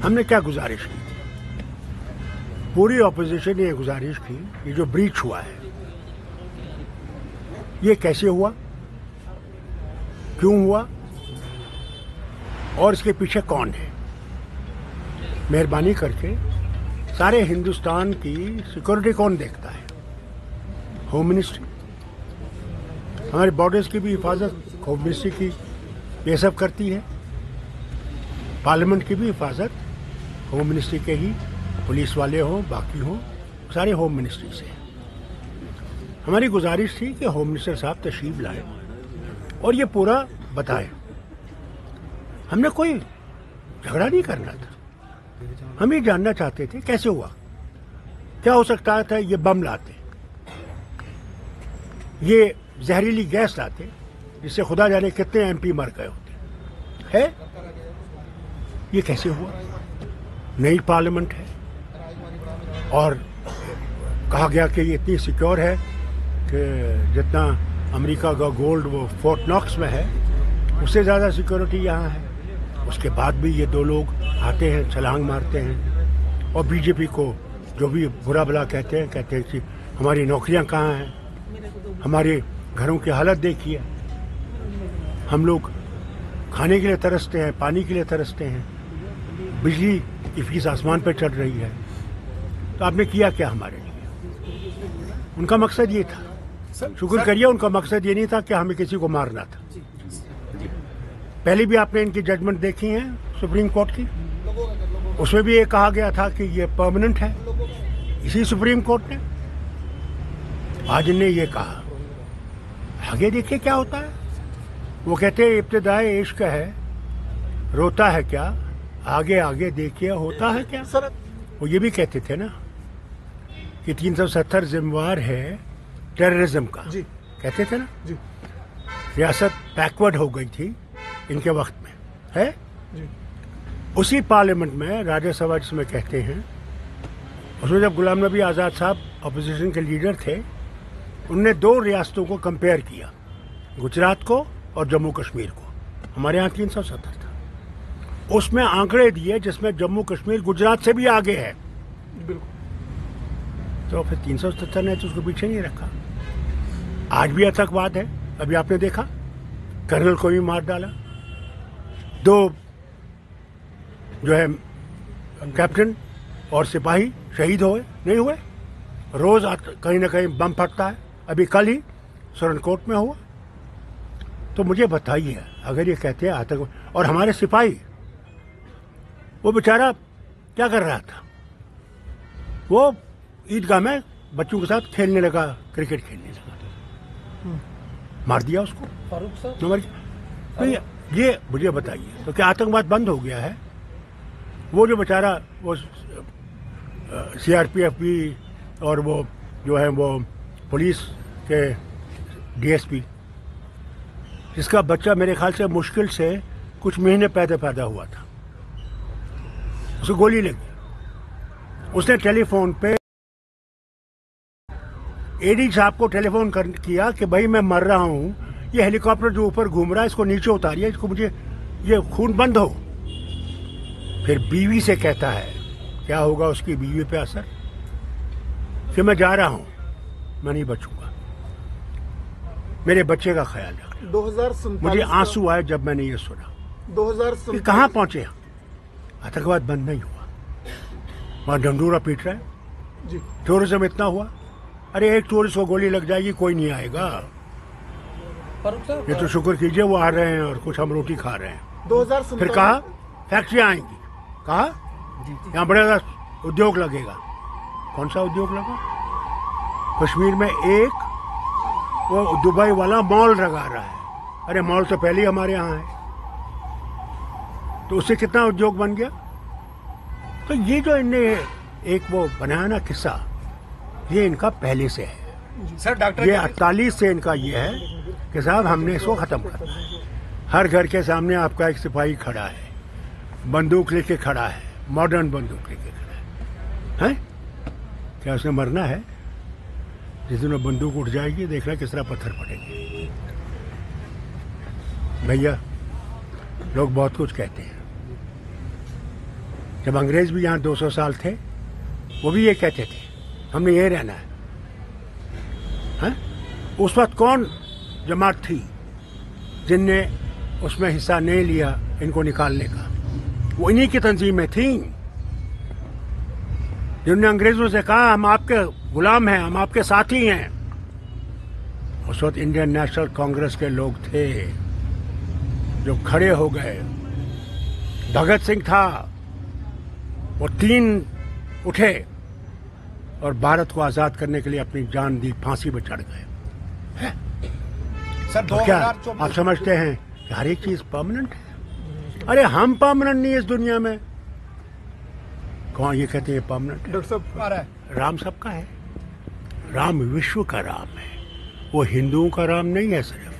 हमने क्या गुजारिश की? पूरी ऑपोजिशन ने गुजारिश की, ये जो ब्रीच हुआ है ये कैसे हुआ, क्यों हुआ और इसके पीछे कौन है। मेहरबानी करके सारे हिंदुस्तान की सिक्योरिटी कौन देखता है? Home ministry. हमारे बॉर्डर्स की भी हिफाजत होम मिनिस्ट्री की ये सब करती है। पार्लियामेंट की भी हिफाजत होम मिनिस्ट्री के ही, पुलिस वाले हों बाकी हों, सारे होम मिनिस्ट्री से। हमारी गुजारिश थी कि होम मिनिस्टर साहब तशरीफ लाए और ये पूरा बताएं। हमने कोई झगड़ा नहीं करना था, हम ये जानना चाहते थे कैसे हुआ, क्या हो सकता था। ये बम लाते, ये जहरीली गैस लाते जिससे खुदा जाने कितने एमपी मर गए होते है। ये कैसे हुआ? नई पार्लियामेंट है और कहा गया कि ये इतनी सिक्योर है कि जितना अमेरिका का गोल्ड वो फोर्ट नॉक्स में है उससे ज़्यादा सिक्योरिटी यहाँ है। उसके बाद भी ये दो लोग आते हैं, छलांग मारते हैं और बीजेपी को जो भी बुरा भला कहते हैं कि हमारी नौकरियाँ कहाँ हैं, हमारे घरों की हालत देखिए, हम लोग खाने के लिए तरसते हैं, पानी के लिए तरसते हैं, बिजली की फीस आसमान पर चढ़ रही है। तो आपने किया क्या हमारे लिए? उनका मकसद ये था, शुक्र करिए उनका मकसद ये नहीं था कि हमें किसी को मारना था। पहले भी आपने इनकी जजमेंट देखी है सुप्रीम कोर्ट की, उसमें भी ये कहा गया था कि ये परमानेंट है, इसी सुप्रीम कोर्ट ने। आज इन्हें ये कहा, आगे देखिए क्या होता है। वो कहते हैं इब्तिदाए इश्क है, रोता है क्या, आगे आगे देखिए होता है क्या। वो ये भी कहते थे ना कि 370 जिम्मेवार है टेररिज्म का, जी कहते थे ना जी। रियासत बैकवर्ड हो गई थी इनके वक्त में है जी। उसी पार्लियामेंट में राज्यसभा जिसमें कहते हैं, उसमें जब गुलाम नबी आज़ाद साहब अपोजिशन के लीडर थे, उनने दो रियासतों को कंपेयर किया, गुजरात को और जम्मू कश्मीर को। हमारे यहाँ 370 था, उसमें आंकड़े दिए जिसमें जम्मू कश्मीर गुजरात से भी आगे है। बिल्कुल। तो फिर 370 ने तो उसको पीछे नहीं रखा। आज भी आतंकवाद है, अभी आपने देखा कर्नल को भी मार डाला, दो जो है कैप्टन और सिपाही शहीद हुए, नहीं हुए? रोज कहीं ना कहीं बम फटता है, अभी कल ही सुरनकोट में हुआ। तो मुझे बताइए, अगर ये कहते हैं आतंकवाद, और हमारे सिपाही, वो बेचारा क्या कर रहा था? वो ईदगाह में बच्चों के साथ खेलने लगा, क्रिकेट खेलने लगा, मार दिया उसको फारूक साहब। तो ये मुझे बताइए, तो क्या आतंकवाद बंद हो गया है? वो जो बेचारा वो सीआरपीएफ भी और वो जो है वो पुलिस के डीएसपी, जिसका बच्चा मेरे ख्याल से मुश्किल से कुछ महीने पैदा हुआ था, उसे गोली लगी। उसने टेलीफोन पे एडी साहब को टेलीफोन किया कि भाई मैं मर रहा हूँ, ये हेलीकॉप्टर जो ऊपर घूम रहा है इसको नीचे उतारिए, इसको मुझे ये खून बंद हो। फिर बीवी से कहता है, क्या होगा उसकी बीवी पे असर, कि मैं जा रहा हूँ, मैं नहीं बचूंगा, मेरे बच्चे का ख्याल रख। 2047 मुझे आंसू आए जब मैंने ये सुना। 2047 कहाँ पहुंचे? आतंकवाद बंद नहीं हुआ, वहां डंडूरा पीट रहा है जी। टूरिज्म इतना हुआ, अरे एक टूरिस्ट को गोली लग जाएगी, कोई नहीं आएगा। ये तो शुक्र कीजिए वो आ रहे हैं और कुछ हम रोटी खा रहे हैं। 2047 फिर कहा फैक्ट्रियां आएंगी, कहा यहाँ बड़ा उद्योग लगेगा। कौन सा उद्योग लगा? कश्मीर में एक वो दुबई वाला मॉल लगा रहा है। अरे मॉल तो पहले ही हमारे यहाँ है, तो उससे कितना उद्योग बन गया। तो ये जो इनने एक वो बनाया ना किस्सा, ये इनका पहले से है सर। डॉक्टर ये 48 से इनका ये है कि साहब हमने इसको खत्म करना है। हर घर के सामने आपका एक सिपाही खड़ा है, बंदूक लेके खड़ा है, मॉडर्न बंदूक लेके खड़ा है। क्या उसने मरना है? जिस दिन वो बंदूक उठ जाएगी देखना किस तरह पत्थर पड़ेंगे। भैया लोग बहुत कुछ कहते हैं, जब अंग्रेज भी यहाँ 200 साल थे, वो भी ये कहते थे हमने यही रहना है? उस वक्त कौन जमात थी जिनने उसमें हिस्सा नहीं लिया इनको निकालने का? वो इन्हीं की तंजीमें थी जिन्होंने अंग्रेजों से कहा हम आपके गुलाम हैं, हम आपके साथी हैं। उस वक्त इंडियन नेशनल कांग्रेस के लोग थे जो खड़े हो गए। भगत सिंह था, वो 3 उठे और भारत को आजाद करने के लिए अपनी जान दी, फांसी पर चढ़ गए। सर तो क्या आप समझते हैं कि हर एक चीज परमानेंट है? अरे हम परमानेंट नहीं है इस दुनिया में। कौन ये कहते हैं परमानेंट है? डॉक्टर साहब आ रहा है। राम सबका है, राम विश्व का राम है, वो हिंदुओं का राम नहीं है सिर्फ।